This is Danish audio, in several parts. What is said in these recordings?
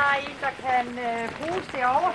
er en, der kan bruges derovre.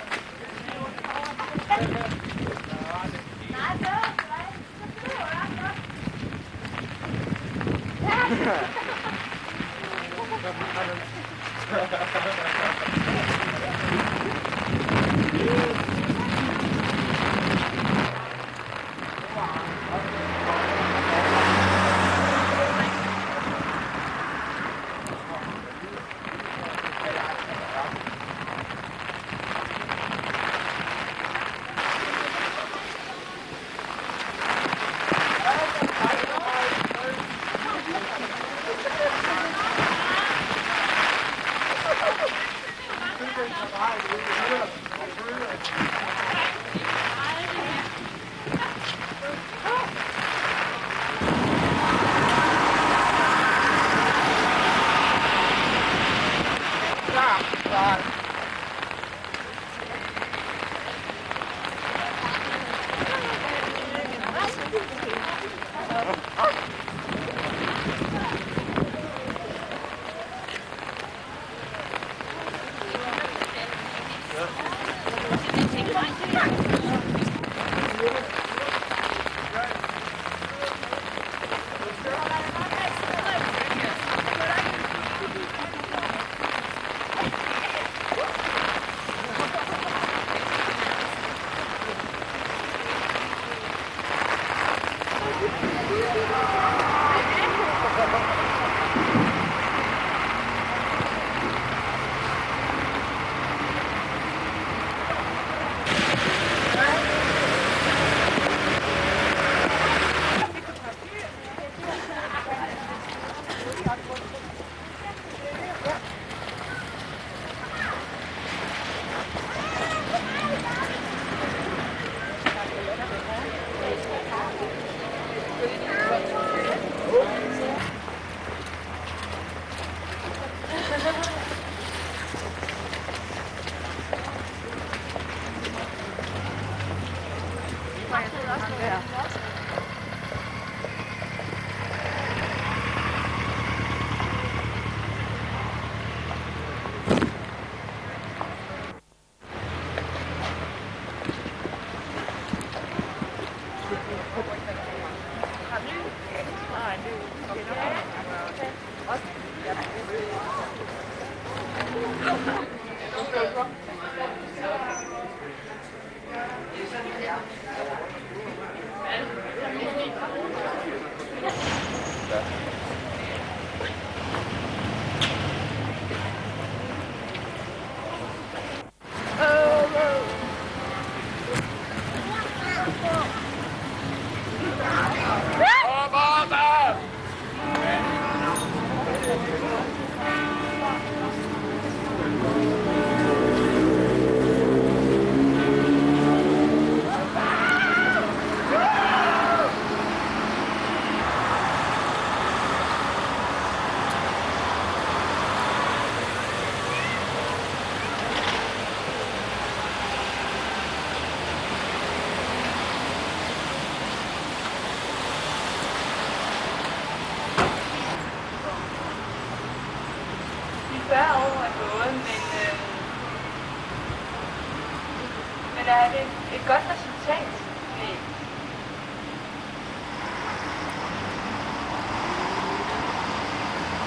Nej, det er et godt resultat.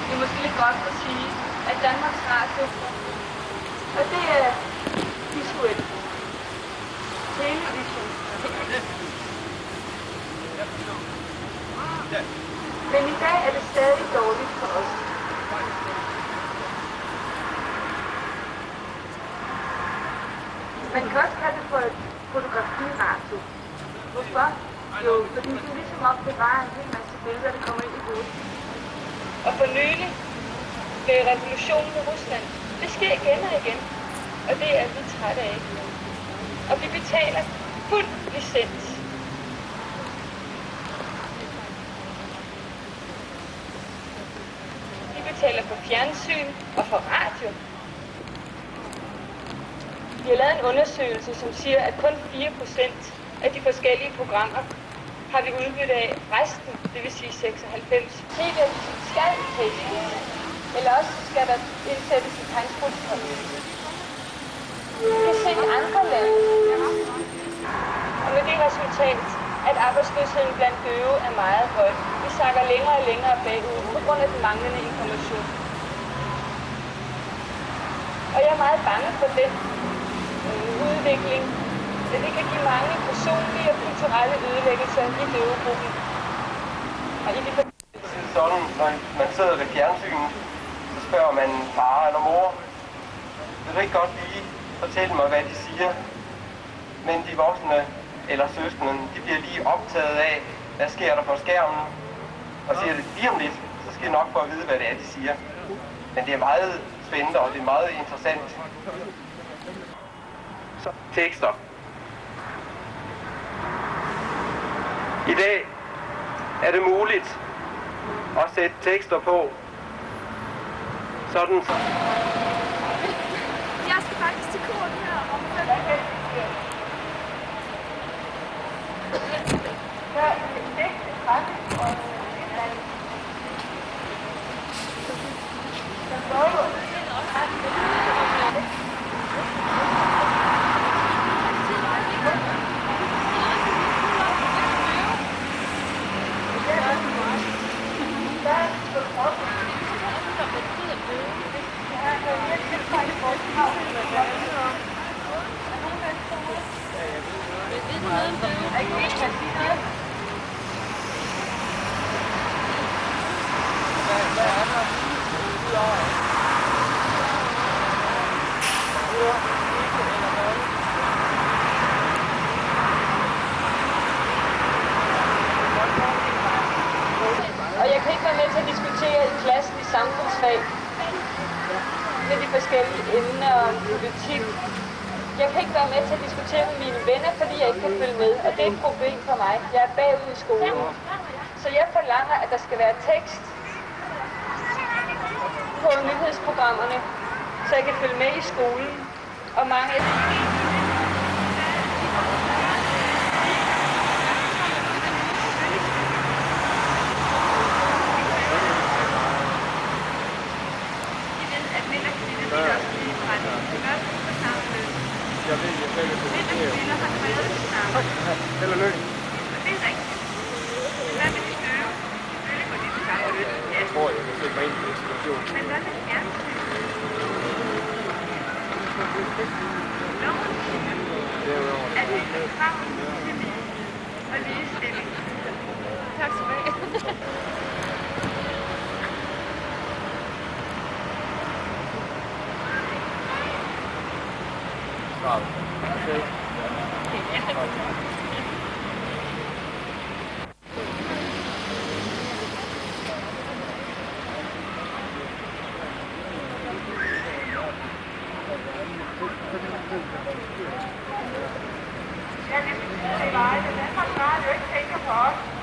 Det er måske lidt godt at sige, at Danmarks Radio, og det er visuelt. Television. Men i dag er det stadig dårligt for os. Man kan også kalde det for et fotografiradio. Hvorfor? Jo, fordi det er ligesom at bevare en hel masse billeder, der kommer ind i hovedet. Og for nylig blev revolutionen i Rusland. Det sker igen og igen. Og det er vi trætte af. Og vi betaler fuld licens. Vi betaler for fjernsyn og for radio. Vi har lavet en undersøgelse, som siger, at kun 4% af de forskellige programmer har vi udbyttet af. Resten, det vil sige 96. TV-avisen skal tages ud. eller også skal der indsættes et tegnsprogstolkning. Vi kan se i andre lande, og med det resultat, at arbejdsløsheden blandt døve er meget høj. Vi sakker længere og længere bagud på grund af den manglende information. Og jeg er meget bange for den udvikling, at det kan give mange personlige og kulturelle ødelæggelser i døvegruppen. Og i de sådan, når man sidder ved fjernsynet, så spørger man far eller mor, vil du ikke godt lige fortælle mig, hvad de siger? Men de voksne eller søskende, de bliver lige optaget af, hvad sker der på skærmen, og siger det lige om lidt, så skal I nok få at vide, hvad det er, de siger. Men det er meget spændende, og det er meget interessant. Så tekster. I dag er det muligt at sætte tekster på, sådan så... Jeg skal faktisk til kort her om Og jeg kan ikke være med til at diskutere i klassen i samfundsfag med de forskellige emner og politik. Jeg kan ikke være med til at diskutere med mine venner, fordi jeg ikke kan følge med, og det er et problem for mig. Jeg er bagud i skolen. Så jeg forlanger, at der skal være tekst på nyhedsprogrammerne, så jeg kan følge med i skolen. Og mange Jeg ved, jeg føler det. Kvinder har krævet det samme. Eller løgn. Det er rigtigt. Hvad med de døve? Selvfølgelig går de det samme. Jeg tror, jeg kan sætte mig ind i den situation. Men hvad med fjernsyn? Derudover. Er det ikke krav til lige og ligestilling? Tak skal du have. Wow. Okay. Ja, det er Vejle. Danmarks Radio ikke tænker på os.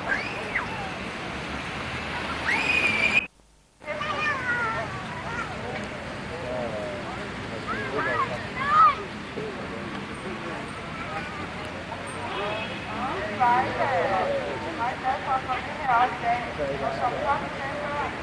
Vejle. Jeg er meget glad for at komme ind heroppe i dag. Og som klokken sagde før.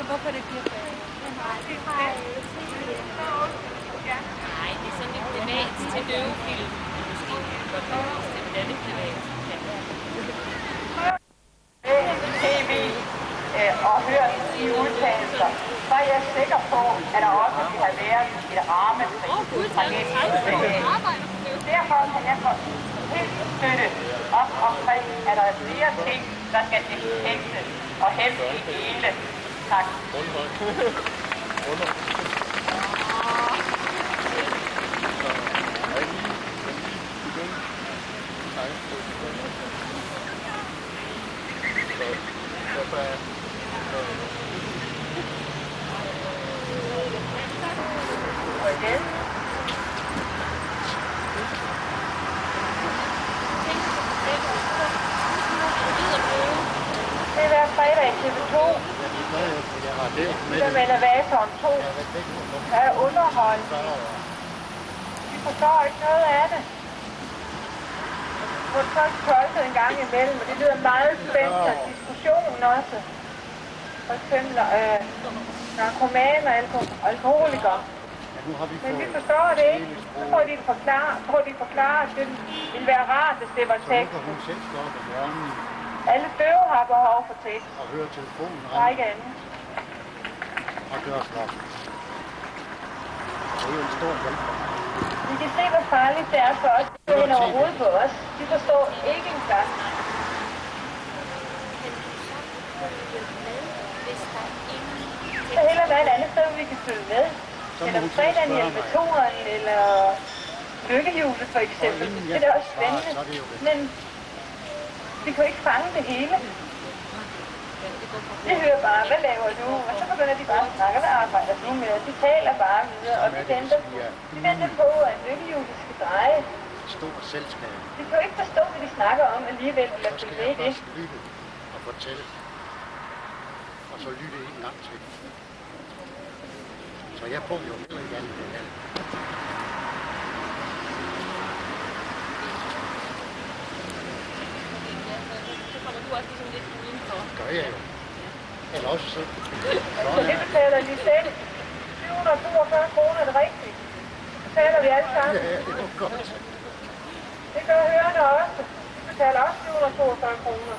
Hvorfor det giver nej, det er sådan lidt privat til døvefilm. Måske hvordan det privat. TV og hørt i udtalelser, så er jeg sikker på, at der også vil have været et rammeskrig fra Derfor kan jeg helt støtte op omkring, at der er flere ting, der skal tekste, og helst i hele. Tak. Igen. Det er hver fredag i TV2. Der melder Vason 2. Der er underholdning. Vi forstår ikke noget af det. På folk tolket en gang imellem, og det lyder meget spændende. Diskussionen også. For eksempel narkomaner, alkoholikere. Men vi forstår det ikke. Så får de forklare, at det ville være rart, hvis det var tekst. Alle døve har behov for tekst. Og høre telefonen. Der er ikke andet. Og gøre slap. Det er jo en stor hjælp. Vi kan se, hvor farligt det er for os. Det er hen over hovedet på os. De forstår ikke engang. Så heller være et andet sted, vi kan følge med. Eller fredagen hjælpe toren, eller lykkehjulet for eksempel. Det er da også spændende. Men vi kan ikke fange det hele. De hører bare, hvad laver du? Og så begynder de bare at snakke, hvad arbejder du med? De taler bare videre, og vi venter på, at lykkehjulet skal dreje. Stort selskab. Vi kan jo ikke forstå, hvad de snakker om alligevel, eller Så skal følge med i jeg det. først lytte og fortælle. Og så lytte en gang til. Så jeg får jo heller ikke andet end alt. Så kommer du også ligesom lidt udenfor. Gør jeg jo. Eller også så. Så det betaler de selv. 742 kroner er det rigtigt. Det betaler vi alle sammen. Ja, det var godt. Det gør hørende også. De betaler også 742 kroner.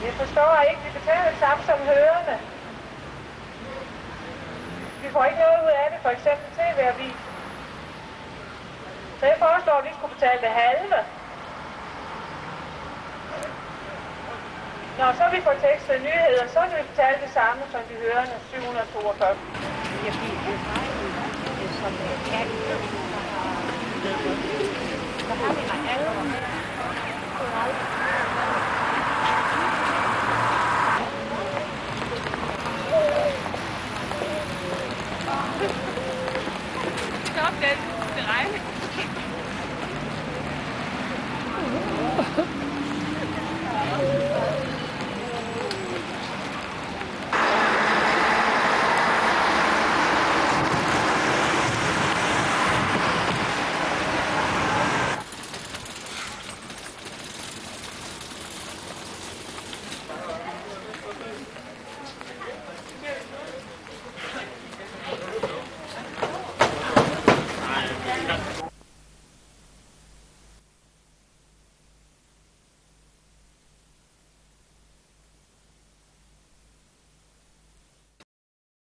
Jeg forstår ikke, vi betaler det samme som hørende. Vi får ikke noget ud af det, for eksempel TV-avis. Så jeg foreslår, at vi skulle betale det halve. Når så vi får tekstet nyheder, så vil vi betale det samme som de hørende, 742. Jeg bliver det som alt. Så har vi mig alle.